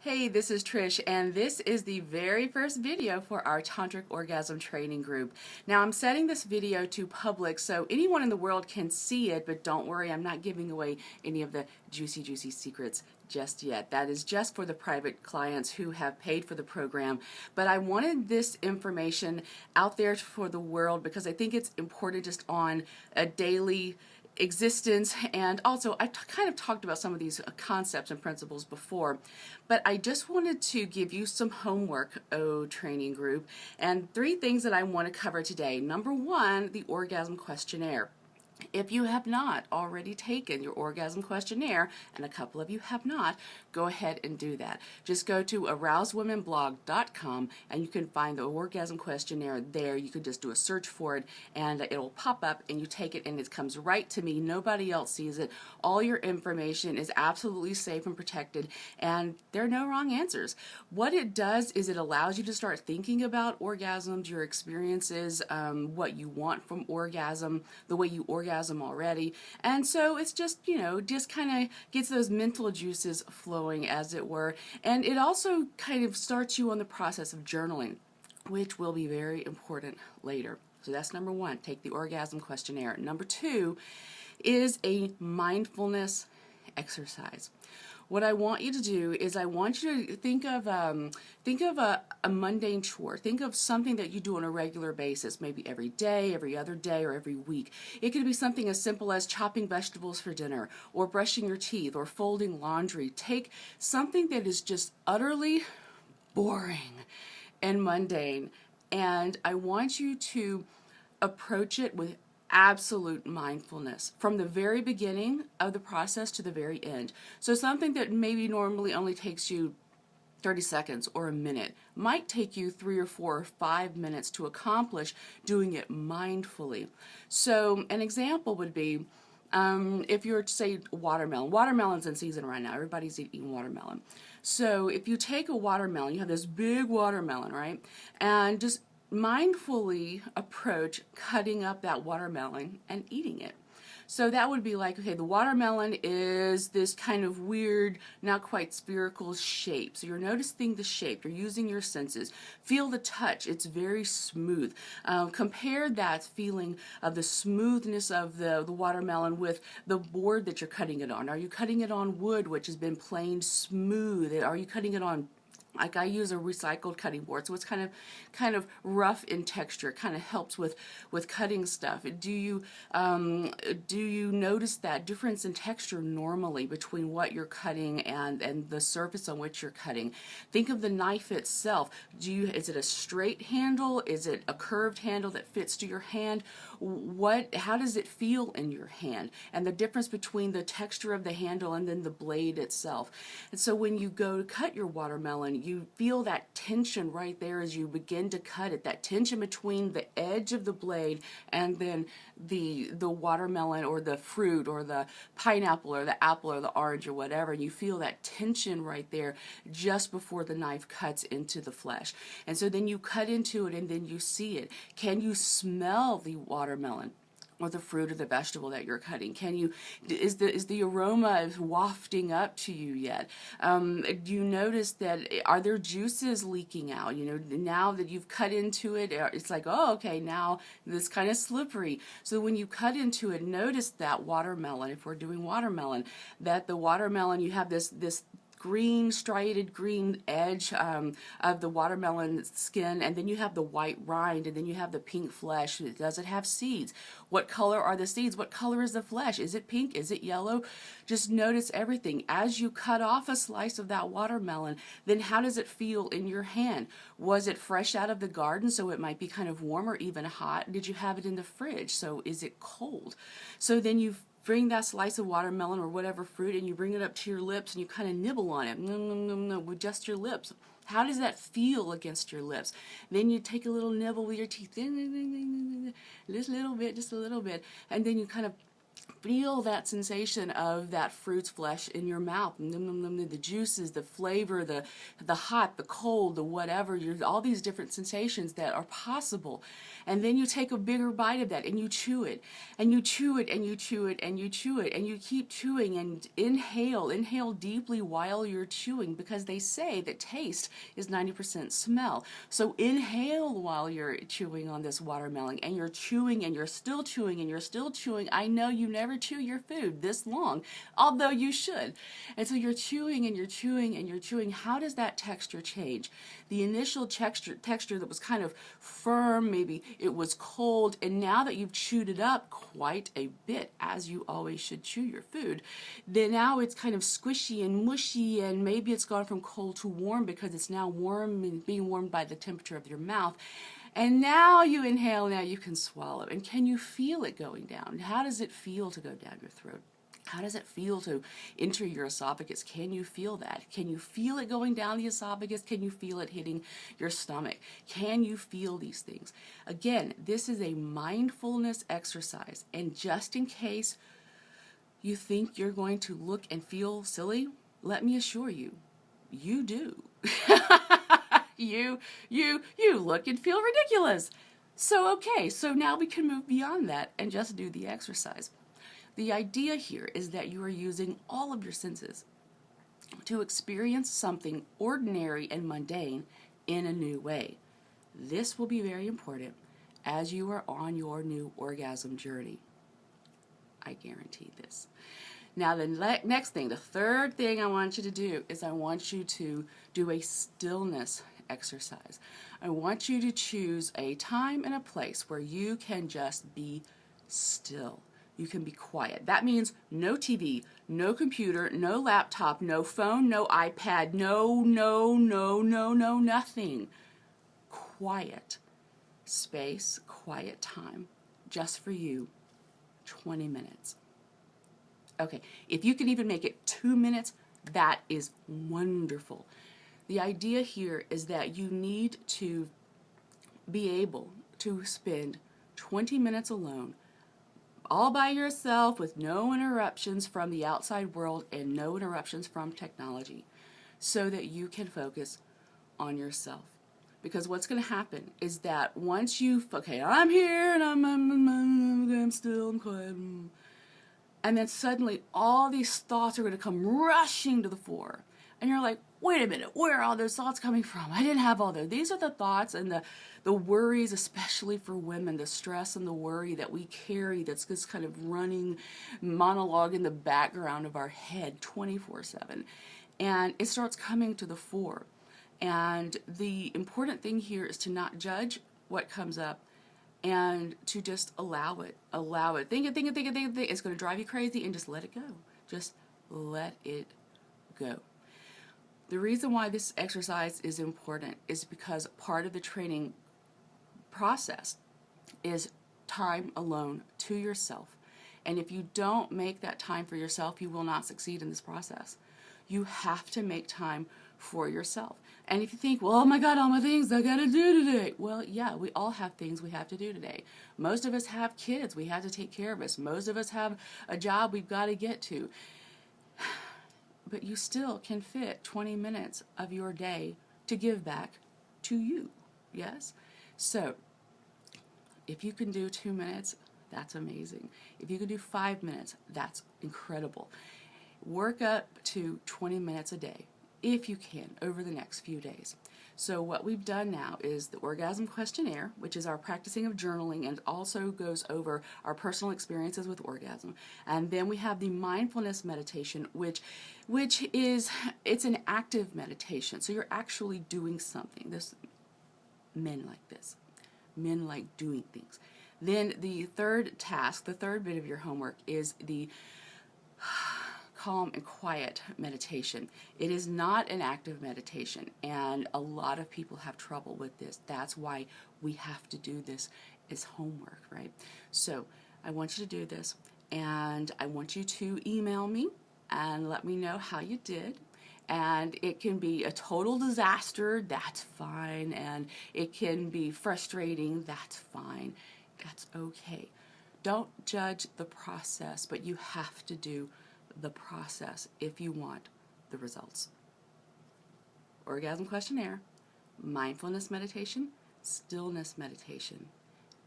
Hey, this is Trish, and this is the very first video for our Tantrik Orgasm Training Group. Now, I'm setting this video to public so anyone in the world can see it, but don't worry, I'm not giving away any of the juicy secrets just yet. That is just for the private clients who have paid for the program. But I wanted this information out there for the world because I think it's important just on a daily existence, and also I kind of talked about some of these concepts and principles before, but I just wanted to give you some homework, training group, and 3 things that I want to cover today. Number 1, the Orgasm Questionnaire. If you have not already taken your Orgasm Questionnaire, and a couple of you have not, go ahead and do that. Just go to arousedwomenblog.com and you can find the Orgasm Questionnaire there. You can just do a search for it and it will pop up and you take it and it comes right to me. Nobody else sees it. All your information is absolutely safe and protected, and there are no wrong answers. What it does is it allows you to start thinking about orgasms, your experiences, what you want from orgasm, the way you orgasm already, and so it's just, just kind of gets those mental juices flowing, as it were, and it also kind of starts you on the process of journaling, which will be very important later. So that's number 1, take the Orgasm Questionnaire. Number 2 is a mindfulness exercise. What I want you to do is I want you to think of a mundane chore. Think of something that you do on a regular basis, maybe every day, every other day, or every week. It could be something as simple as chopping vegetables for dinner, or brushing your teeth, or folding laundry. Take something that is just utterly boring and mundane, and I want you to approach it with absolute mindfulness from the very beginning of the process to the very end. So something that maybe normally only takes you 30 seconds or a minute might take you 3 or 4 or 5 minutes to accomplish doing it mindfully. So an example would be if you're, say, watermelon. Watermelon's in season right now. Everybody's eating watermelon. So if you take a watermelon, you have this big watermelon, right? And just mindfully approach cutting up that watermelon and eating it. So that would be like, okay, the watermelon is this kind of weird, not quite spherical shape. So you're noticing the shape. You're using your senses. Feel the touch. It's very smooth. Compare that feeling of the smoothness of the watermelon with the board that you're cutting it on. Are you cutting it on wood, which has been planed smooth? Are you cutting it on, like I use a recycled cutting board, so it's kind of rough in texture. It kind of helps with cutting stuff. Do you notice that difference in texture normally between what you're cutting and the surface on which you're cutting? Think of the knife itself. Is it a straight handle? Is it a curved handle that fits to your hand? How does it feel in your hand? And the difference between the texture of the handle and then the blade itself. And so when you go to cut your watermelon, you feel that tension right there as you begin to cut it, that tension between the edge of the blade and then the watermelon or the fruit or the pineapple or the apple or the orange or whatever. You feel that tension right there just before the knife cuts into the flesh. And so then you cut into it and then you see it. Can you smell the watermelon or the fruit or the vegetable that you're cutting? Is the aroma wafting up to you yet? Do you notice that, are there juices leaking out? Now that you've cut into it, it's like, oh, okay, now this kind of slippery. So when you cut into it, notice that watermelon, if we're doing watermelon, that the watermelon, you have this striated green edge of the watermelon skin, and then you have the white rind, and then you have the pink flesh. Does it have seeds? What color are the seeds? What color is the flesh? Is it pink? Is it yellow? Just notice everything. As you cut off a slice of that watermelon, then how does it feel in your hand? Was it fresh out of the garden, so it might be kind of warm or even hot? Did you have it in the fridge, so is it cold? So then you bring that slice of watermelon or whatever fruit and you bring it up to your lips and you kind of nibble on it, with just your lips. How does that feel against your lips? Then you take a little nibble with your teeth, just a little bit, and then you kind of Feel that sensation of that fruit's flesh in your mouth. The juices, the flavor, the hot, the cold, the whatever, all these different sensations that are possible. And then you take a bigger bite of that and you chew it. And you chew it and you chew it and you chew it. And you keep chewing and inhale deeply while you're chewing, because they say that taste is 90% smell. So inhale while you're chewing on this watermelon, and you're chewing and you're still chewing and you're still chewing. I know you never chew your food this long, although you should. And so you're chewing and you're chewing and you're chewing. How does that texture change? The initial texture that was kind of firm, maybe it was cold, and now that you've chewed it up quite a bit, as you always should chew your food, then now it's kind of squishy and mushy, and maybe it's gone from cold to warm because it's now warm and being warmed by the temperature of your mouth. And now you inhale, now you can swallow. And can you feel it going down? How does it feel to go down your throat? How does it feel to enter your esophagus? Can you feel that? Can you feel it going down the esophagus? Can you feel it hitting your stomach? Can you feel these things? Again, this is a mindfulness exercise. And just in case you think you're going to look and feel silly, let me assure you, you do. You look and feel ridiculous. So, okay, so now we can move beyond that and just do the exercise. The idea here is that you are using all of your senses to experience something ordinary and mundane in a new way. This will be very important as you are on your new orgasm journey. I guarantee this. Now the next thing, the third thing I want you to do is I want you to do a stillness exercise. I want you to choose a time and a place where you can just be still. You can be quiet. That means no TV, no computer, no laptop, no phone, no iPad, no, nothing. Quiet space, quiet time, just for you, 20 minutes. Okay, if you can even make it 2 minutes, that is wonderful. The idea here is that you need to be able to spend 20 minutes alone, all by yourself, with no interruptions from the outside world and no interruptions from technology, so that you can focus on yourself. Because what's going to happen is that once okay, I'm here and I'm still, I'm quiet, and then suddenly all these thoughts are going to come rushing to the fore. And you're like, wait a minute, where are all those thoughts coming from? I didn't have all those. These are the thoughts and the worries, especially for women, the stress and the worry that we carry, that's this kind of running monologue in the background of our head 24/7. And it starts coming to the fore. And the important thing here is to not judge what comes up, and to just allow it. Think it. It's going to drive you crazy, and just let it go. Just let it go. The reason why this exercise is important is because part of the training process is time alone to yourself. And if you don't make that time for yourself, you will not succeed in this process. You have to make time for yourself. And if you think, well, oh my God, all my things I gotta do today. Well, yeah, we all have things we have to do today. Most of us have kids we have to take care of us. Most of us have a job we've got to get to. But you still can fit 20 minutes of your day to give back to you. Yes? So, if you can do 2 minutes, that's amazing. If you can do 5 minutes, that's incredible. Work up to 20 minutes a day, if you can, over the next few days. So what we've done now is the Orgasm Questionnaire, which is our practicing of journaling, and also goes over our personal experiences with orgasm. And then we have the Mindfulness Meditation, which is, it's an active meditation. So you're actually doing something. Men like this. Men like doing things. Then the third task, the third bit of your homework, is the calm and quiet meditation. It is not an active meditation, and a lot of people have trouble with this. That's why we have to do this as homework, right? So I want you to do this, and I want you to email me and let me know how you did. And it can be a total disaster, that's fine, and it can be frustrating, that's fine, that's okay. Don't judge the process, but you have to do the process if you want the results. Orgasm Questionnaire, Mindfulness Meditation, Stillness Meditation.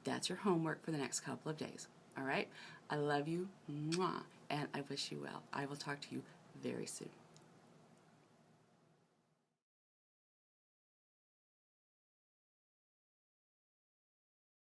That's your homework for the next couple of days. All right? I love you, mwah, and I wish you well. I will talk to you very soon.